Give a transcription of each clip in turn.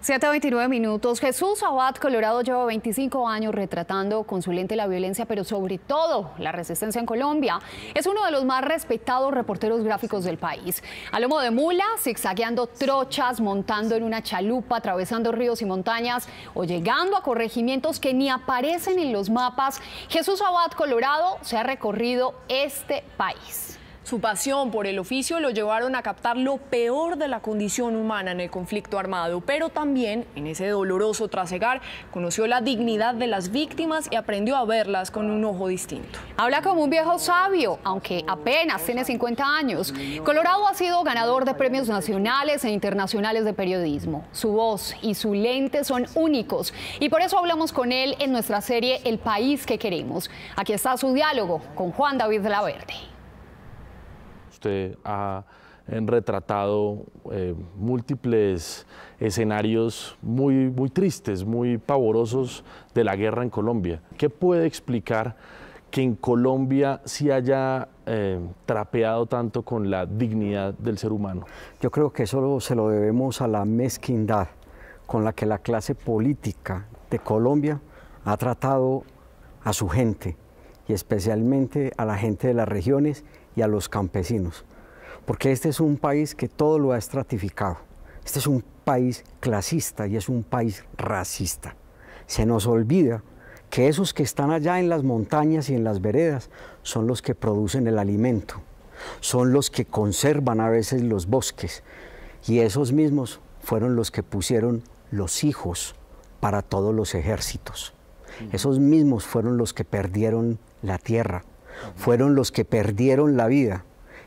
7:29 minutos. Jesús Abad Colorado lleva 25 años retratando con su lente la violencia, pero sobre todo la resistencia en Colombia. Es uno de los más respetados reporteros gráficos del país. A lomo de mula, zigzagueando trochas, montando en una chalupa, atravesando ríos y montañas o llegando a corregimientos que ni aparecen en los mapas, Jesús Abad Colorado se ha recorrido este país. Su pasión por el oficio lo llevaron a captar lo peor de la condición humana en el conflicto armado, pero también en ese doloroso trasegar conoció la dignidad de las víctimas y aprendió a verlas con un ojo distinto. Habla como un viejo sabio, aunque apenas tiene 50 años. Colorado ha sido ganador de premios nacionales e internacionales de periodismo. Su voz y su lente son únicos y por eso hablamos con él en nuestra serie El País que Queremos. Aquí está su diálogo con Juan David de la Verde. Usted ha retratado múltiples escenarios muy tristes, muy pavorosos de la guerra en Colombia. ¿Qué puede explicar que en Colombia sí haya trapeado tanto con la dignidad del ser humano? Yo creo que eso se lo debemos a la mezquindad con la que la clase política de Colombia ha tratado a su gente y especialmente a la gente de las regiones y a los campesinos, porque este es un país que todo lo ha estratificado. Este es un país clasista y es un país racista. Se nos olvida que esos que están allá en las montañas y en las veredas son los que producen el alimento, son los que conservan a veces los bosques, y esos mismos fueron los que pusieron los hijos para todos los ejércitos. Esos mismos fueron los que perdieron la tierra, fueron los que perdieron la vida,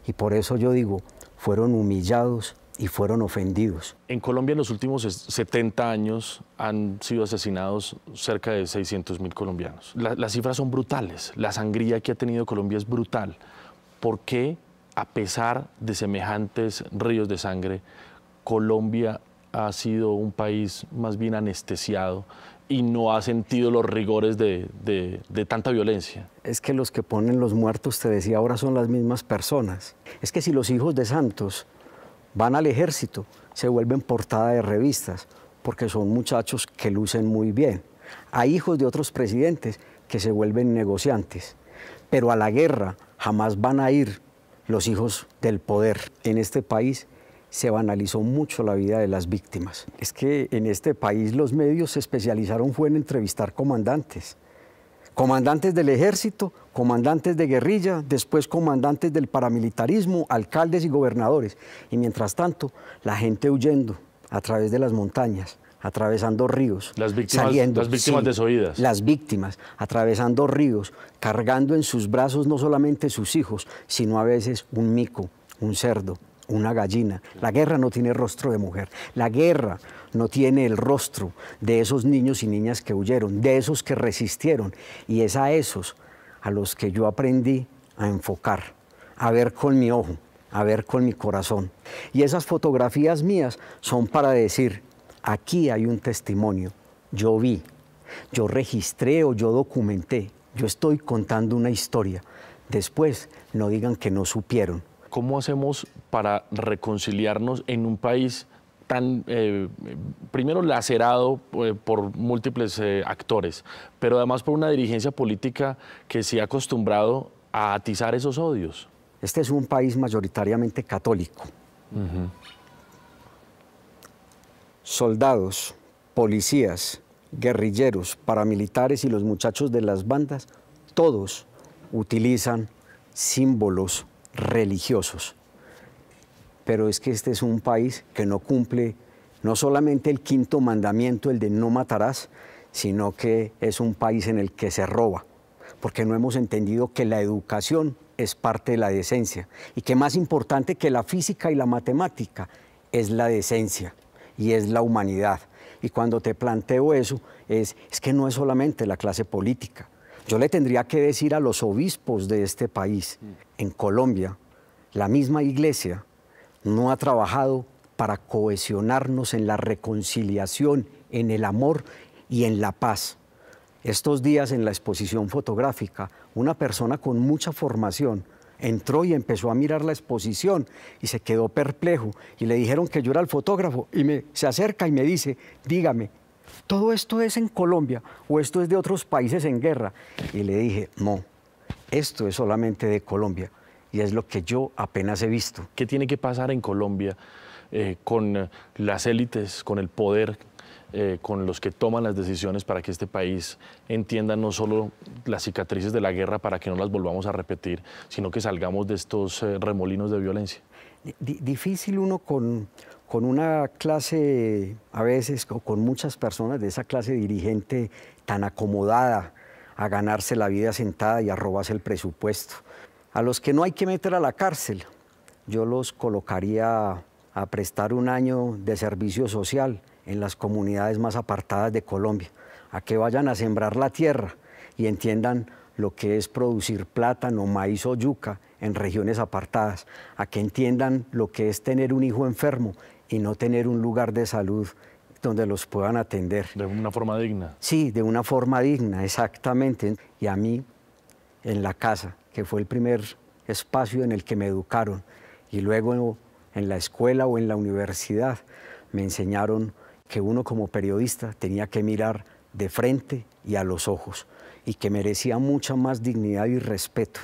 y por eso yo digo, fueron humillados y fueron ofendidos. En Colombia en los últimos 70 años han sido asesinados cerca de 600.000 colombianos. Las cifras son brutales, la sangría que ha tenido Colombia es brutal. ¿Por qué, a pesar de semejantes ríos de sangre, Colombia ha sido un país más bien anestesiado y no ha sentido los rigores de tanta violencia? Es que los que ponen los muertos, te decía, ahora son las mismas personas. Es que si los hijos de santos van al ejército, se vuelven portada de revistas, porque son muchachos que lucen muy bien. Hay hijos de otros presidentes que se vuelven negociantes, pero a la guerra jamás van a ir los hijos del poder. En este país se banalizó mucho la vida de las víctimas. Es que en este país los medios se especializaron fue en entrevistar comandantes. Comandantes del ejército, comandantes de guerrilla, después comandantes del paramilitarismo, alcaldes y gobernadores. Y mientras tanto, la gente huyendo a través de las montañas, atravesando ríos. Las víctimas desoídas. Las víctimas, atravesando ríos, cargando en sus brazos no solamente sus hijos, sino a veces un mico, un cerdo, una gallina. La guerra no tiene rostro de mujer. La guerra no tiene el rostro de esos niños y niñas que huyeron, de esos que resistieron. Y es a esos a los que yo aprendí a enfocar, a ver con mi ojo, a ver con mi corazón. Y esas fotografías mías son para decir, aquí hay un testimonio. Yo vi, yo registré o yo documenté. Yo estoy contando una historia. Después no digan que no supieron. ¿Cómo hacemos para reconciliarnos en un país tan, primero, lacerado por múltiples actores, pero además por una dirigencia política que se ha acostumbrado a atizar esos odios? Este es un país mayoritariamente católico. Soldados, policías, guerrilleros, paramilitares y los muchachos de las bandas, todos utilizan símbolos religiosos. Pero es que este es un país que no cumple no solamente el quinto mandamiento, el de no matarás, sino que es un país en el que se roba, porque no hemos entendido que la educación es parte de la decencia y que más importante que la física y la matemática es la decencia y es la humanidad. Y cuando te planteo eso, es que no es solamente la clase política. Yo le tendría que decir a los obispos de este país, en Colombia, la misma iglesia no ha trabajado para cohesionarnos en la reconciliación, en el amor y en la paz. Estos días en la exposición fotográfica, una persona con mucha formación Entró y empezó a mirar la exposición y se quedó perplejo. Y le dijeron que yo era el fotógrafo y se acerca y me dice, dígame, ¿todo esto es en Colombia o esto es de otros países en guerra? Y le dije, no, esto es solamente de Colombia y es lo que yo apenas he visto. ¿Qué tiene que pasar en Colombia con las élites, con el poder, con los que toman las decisiones para que este país entienda no solo las cicatrices de la guerra para que no las volvamos a repetir, sino que salgamos de estos remolinos de violencia? Difícil uno con una clase, a veces, o con muchas personas de esa clase dirigente tan acomodada a ganarse la vida sentada y a robarse el presupuesto. A los que no hay que meter a la cárcel, yo los colocaría a prestar un año de servicio social en las comunidades más apartadas de Colombia, a que vayan a sembrar la tierra y entiendan lo que es producir plátano, maíz o yuca en regiones apartadas, a que entiendan lo que es tener un hijo enfermo y no tener un lugar de salud donde los puedan atender. ¿De una forma digna? Sí, de una forma digna, exactamente. Y a mí, en la casa, que fue el primer espacio en el que me educaron, y luego en la escuela o en la universidad, me enseñaron que uno como periodista tenía que mirar de frente y a los ojos, y que merecía mucha más dignidad y respeto.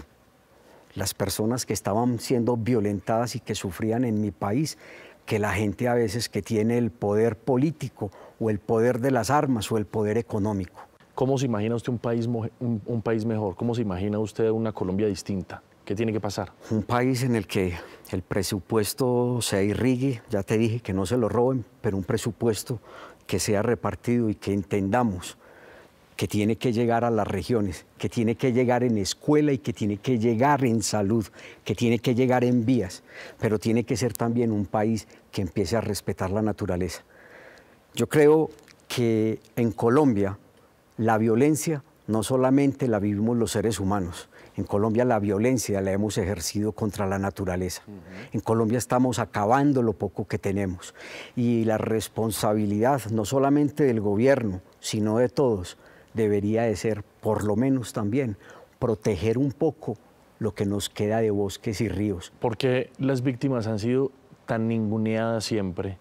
Las personas que estaban siendo violentadas y que sufrían en mi país, que la gente a veces que tiene el poder político o el poder de las armas o el poder económico. ¿Cómo se imagina usted un país mejor? ¿Cómo se imagina usted una Colombia distinta? ¿Qué tiene que pasar? Un país en el que el presupuesto se irrigue, ya te dije que no se lo roben, pero un presupuesto que sea repartido y que entendamos que tiene que llegar a las regiones, que tiene que llegar en escuela y que tiene que llegar en salud, que tiene que llegar en vías, pero tiene que ser también un país que empiece a respetar la naturaleza. Yo creo que en Colombia la violencia no solamente la vivimos los seres humanos. En Colombia la violencia la hemos ejercido contra la naturaleza. En Colombia estamos acabando lo poco que tenemos. Y la responsabilidad no solamente del gobierno, sino de todos, debería de ser, por lo menos también, proteger un poco lo que nos queda de bosques y ríos. ¿Por qué las víctimas han sido tan ninguneadas siempre?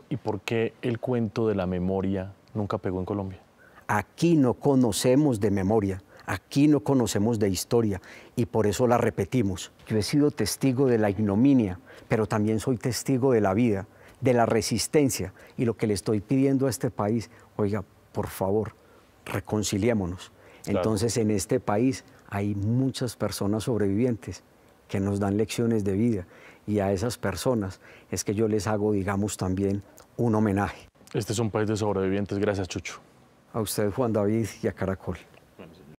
¿Y por qué el cuento de la memoria nunca pegó en Colombia? Aquí no conocemos de memoria, aquí no conocemos de historia y por eso la repetimos. Yo he sido testigo de la ignominia, pero también soy testigo de la vida, de la resistencia, y lo que le estoy pidiendo a este país, oiga, por favor, reconciliémonos. Claro. Entonces en este país hay muchas personas sobrevivientes que nos dan lecciones de vida y a esas personas es que yo les hago, digamos, también un homenaje. Este es un país de sobrevivientes. Gracias, Chucho. A usted, Juan David, y a Caracol.